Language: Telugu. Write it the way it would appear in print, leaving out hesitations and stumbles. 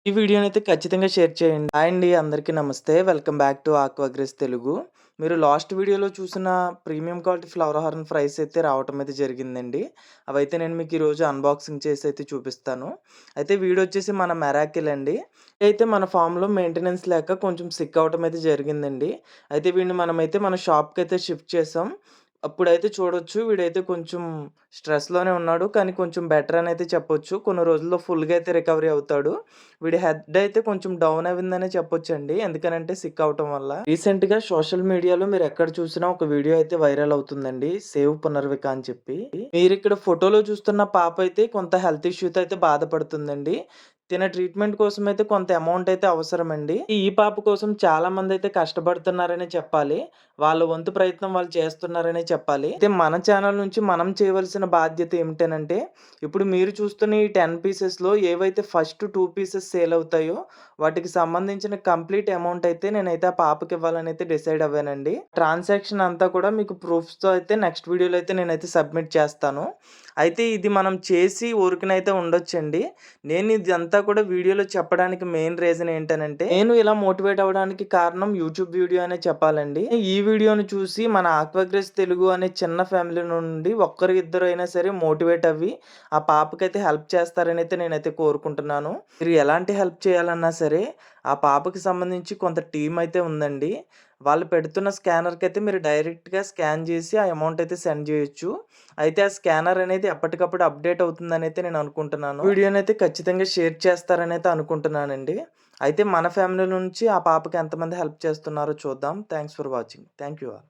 ఈ వీడియోనైతే ఖచ్చితంగా షేర్ చేయండి. హాయ్ అండి, అందరికీ నమస్తే. వెల్కమ్ బ్యాక్ టు ఆక్వాగ్రెస్ తెలుగు. మీరు లాస్ట్ వీడియోలో చూసిన premium quality flower horn fries అయితే రావటం అయితే జరిగిందండి. అవైతే నేను మీకు ఈరోజు అన్బాక్సింగ్ చేసి అయితే చూపిస్తాను. అయితే వీడియో వచ్చేసి మన మెరాకిల్ అండి. అయితే మన ఫామ్‌లో మెయింటెనెన్స్ లేక కొంచెం సిక్ అవ్వటం అయితే జరిగిందండి. అయితే వీడిని మనమైతే మన షాప్‌కైతే షిఫ్ట్ చేసాం. అప్పుడైతే చూడొచ్చు వీడైతే కొంచెం స్ట్రెస్‌లోనే ఉన్నాడు. కానీ కొంచెం బెటర్ అని అయితే చెప్పొచ్చు. కొన్ని రోజుల్లో ఫుల్‌గా అయితే రికవరీ అవుతాడు. వీడి హెడ్ అయితే కొంచెం డౌన్ అయిందనే చెప్పొచ్చండి. ఎందుకనంటే సిక్ అవ్వటం వల్ల. రీసెంట్‌గా సోషల్ మీడియాలో మీరెక్కడ చూసినా ఒక వీడియో అయితే వైరల్ అవుతుందండి. సేవ్ పునర్విక అని చెప్పి. మీరిక్కడ ఫోటోలో చూస్తున్న పాప అయితే కొంత హెల్త్ ఇష్యూతో అయితే బాధపడుతుందండి. ట్రీట్మెంట్ కోసం అయితే కొంత అమౌంట్ అయితే అవసరమండి. ఈ పాప కోసం చాలా మందైతే కష్టపడుతున్నారనే చెప్పాలి. వాళ్ళ వంతు ప్రయత్నం వాళ్ళు చేస్తున్నారనే చెప్పాలి. అయితే మన ఛానల్ నుంచి మనం చేయవలసిన బాధ్యత ఏమిటనంటే, ఇప్పుడు మీరు చూస్తున్న ఈ 10 పీసెస్‌లో ఏవైతే ఫస్ట్ 2 పీసెస్ సేల్ అవుతాయో, వాటికి సంబంధించిన కంప్లీట్ అమౌంట్ అయితే నేనైతే ఆ పాపకి ఇవ్వాలని అయితే డిసైడ్ అవ్వానండి. ట్రాన్సాక్షన్ అంతా కూడా మీకు ప్రూఫ్స్‌తో అయితే నెక్స్ట్ వీడియోలో అయితే నేనైతే సబ్మిట్ చేస్తాను. అయితే ఇది మనం చేసి ఊరికనైతే ఉండొచ్చండి. నేను ఇదంతా కూడా వీడియోలో చెప్పడానికి మెయిన్ రీజన్ ఏంటనంటే, నేను ఇలా మోటివేట్ అవ్వడానికి కారణం యూట్యూబ్ వీడియో అనే చెప్పాలండి. ఈ వీడియోని చూసి మన ఆక్వాగ్రెస్ తెలుగు అనే చిన్న ఫ్యామిలీ నుండి ఒక్కరు ఇద్దరు అయినా సరే మోటివేట్ అవ్వి, ఆ పాపకైతే హెల్ప్ చేస్తారని అయితే నేనైతే కోరుకుంటున్నాను. మీరు ఎలాంటి హెల్ప్ చేయాలన్నా సరే, ఆ పాపకి సంబంధించి కొంత టీమ్ అయితే ఉందండి. వాళ్ళు పెడుతున్న స్కానర్‌కైతే మీరు డైరెక్ట్‌గా స్కాన్ చేసి ఆ అమౌంట్ అయితే సెండ్ చేయొచ్చు. అయితే ఆ స్కానర్ అనేది ఎప్పటికప్పుడు అప్డేట్ అవుతుందనైతే నేను అనుకుంటున్నాను. వీడియోనైతే ఖచ్చితంగా షేర్ చేస్తారనైతే అనుకుంటున్నానండి. అయితే మన ఫ్యామిలీ నుంచి ఆ పాపకి ఎంతమంది హెల్ప్ చేస్తున్నారో చూద్దాం. Thanks for watching. Thank you all.